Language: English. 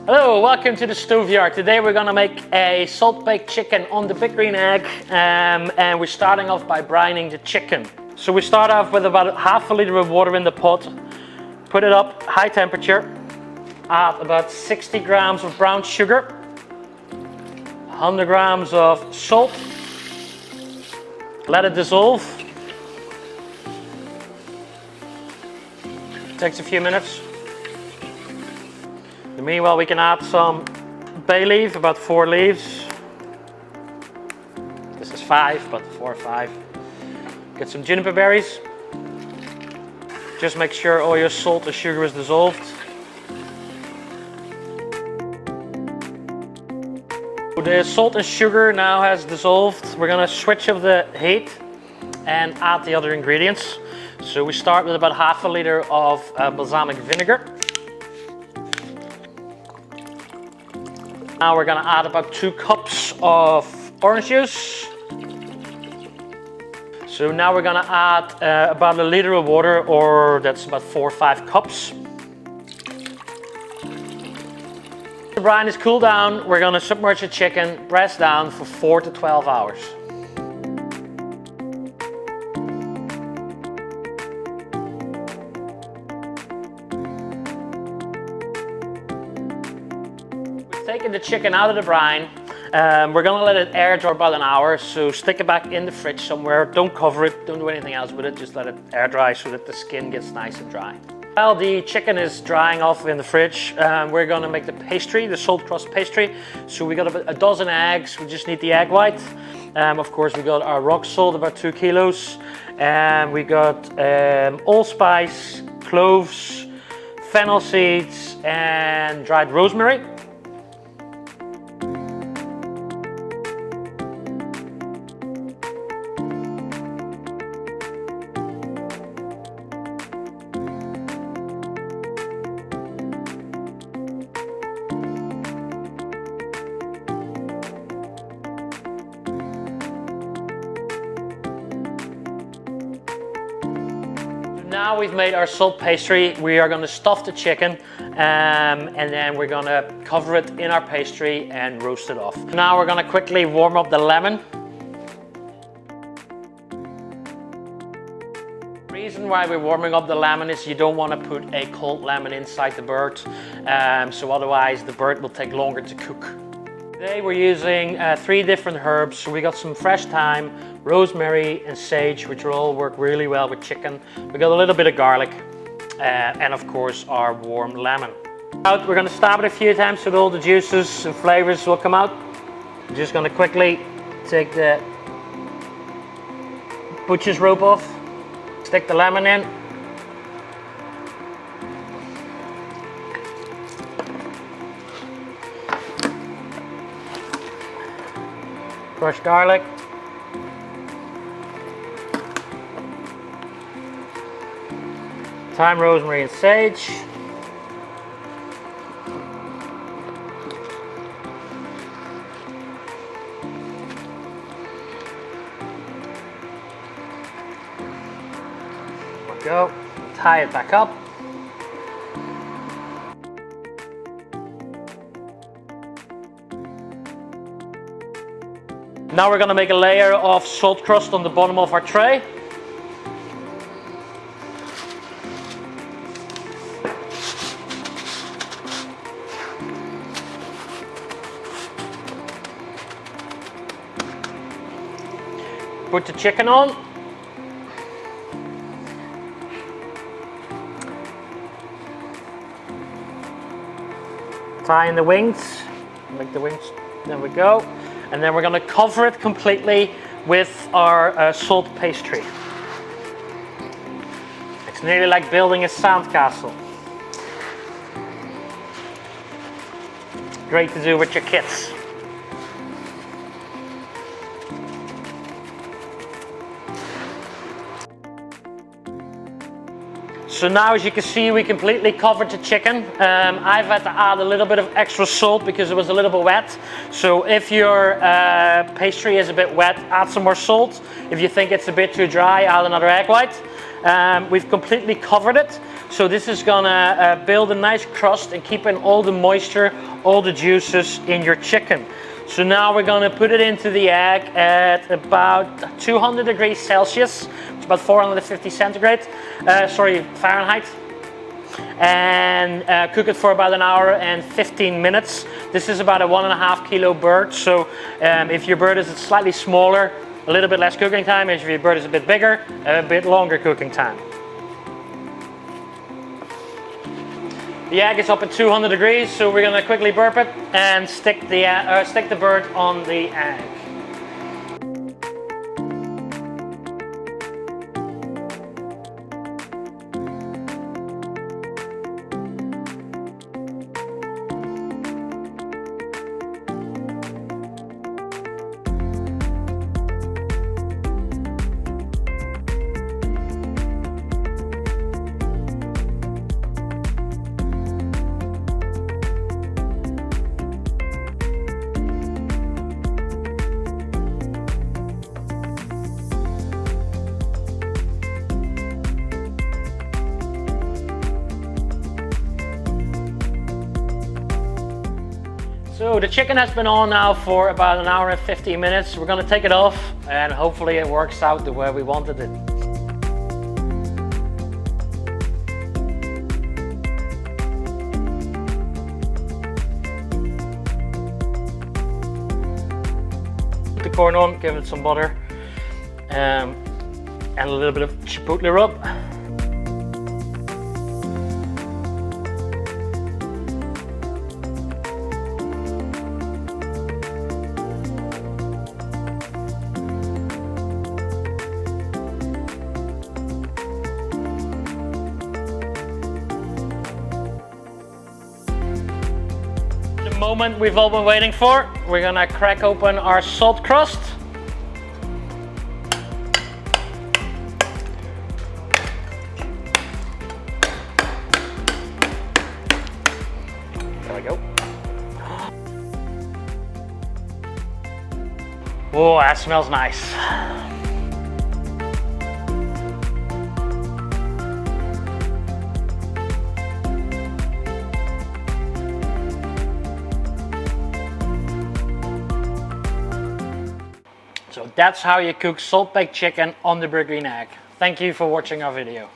Hello, welcome to the stove yard. Today we're gonna make a salt baked chicken on the big green egg, and we're starting off by brining the chicken. So we start off with about half a liter of water in the pot, put it up high temperature, add about 60 grams of brown sugar, 100 grams of salt, let it dissolve. Takes a few minutes. Meanwhile, we can add some bay leaf, about 4 leaves. This is 5, but 4 or 5. Get some juniper berries. Just make sure all your salt and sugar is dissolved. The salt and sugar now has dissolved. We're gonna switch up the heat and add the other ingredients. So we start with about half a liter of balsamic vinegar. Now we're gonna add about 2 cups of orange juice. So now we're gonna add about a liter of water, or that's about 4 or 5 cups. The brine is cooled down. We're gonna submerge the chicken, press down for 4 to 12 hours. Taking the chicken out of the brine, we're gonna let it air dry about an hour, so stick it back in the fridge somewhere. Don't cover it, don't do anything else with it, just let it air dry so that the skin gets nice and dry. While the chicken is drying off in the fridge, we're gonna make the pastry, the salt crust pastry. So we got about a dozen eggs, we just need the egg white. Of course we got our rock salt, about 2 kilos. And we got allspice, cloves, fennel seeds and dried rosemary. Now we've made our salt pastry. We are going to stuff the chicken and then we're going to cover it in our pastry and roast it off. Now we're going to quickly warm up the lemon. The reason why we're warming up the lemon is you don't want to put a cold lemon inside the bird, so otherwise the bird will take longer to cook. Today we're using 3 different herbs. So we got some fresh thyme, rosemary and sage, which will all work really well with chicken. We got a little bit of garlic and of course our warm lemon. We're going to stab it a few times so that all the juices and flavors will come out. I'm just going to quickly take the butcher's rope off, stick the lemon in. Crushed garlic. Thyme, rosemary and sage. There we go. Tie it back up. Now we're going to make a layer of salt crust on the bottom of our tray. Put the chicken on. Tie in the wings. Make the wings. There we go. And then we're going to cover it completely with our salt pastry. It's nearly like building a sandcastle. Great to do with your kids. So now, as you can see, we completely covered the chicken. I've had to add a little bit of extra salt because it was a little bit wet. So if your pastry is a bit wet, add some more salt. If you think it's a bit too dry, add another egg white. We've completely covered it. So this is gonna build a nice crust and keep in all the moisture, all the juices in your chicken. So now we're gonna put it into the egg at about 200 degrees Celsius, it's about 450 Fahrenheit. And cook it for about an hour and 15 minutes. This is about a 1.5 kilo bird, so if your bird is slightly smaller, a little bit less cooking time. If your bird is a bit bigger, a bit longer cooking time. The egg is up at 200 degrees, so we're going to quickly burp it and stick the bird on the egg. So the chicken has been on now for about an hour and 15 minutes. We're gonna take it off and hopefully it works out the way we wanted it. Put the corn on, give it some butter and a little bit of chipotle rub. Moment we've all been waiting for. We're gonna crack open our salt crust. There we go. Oh, that smells nice. So that's how you cook salt baked chicken on the Brine egg. Thank you for watching our video.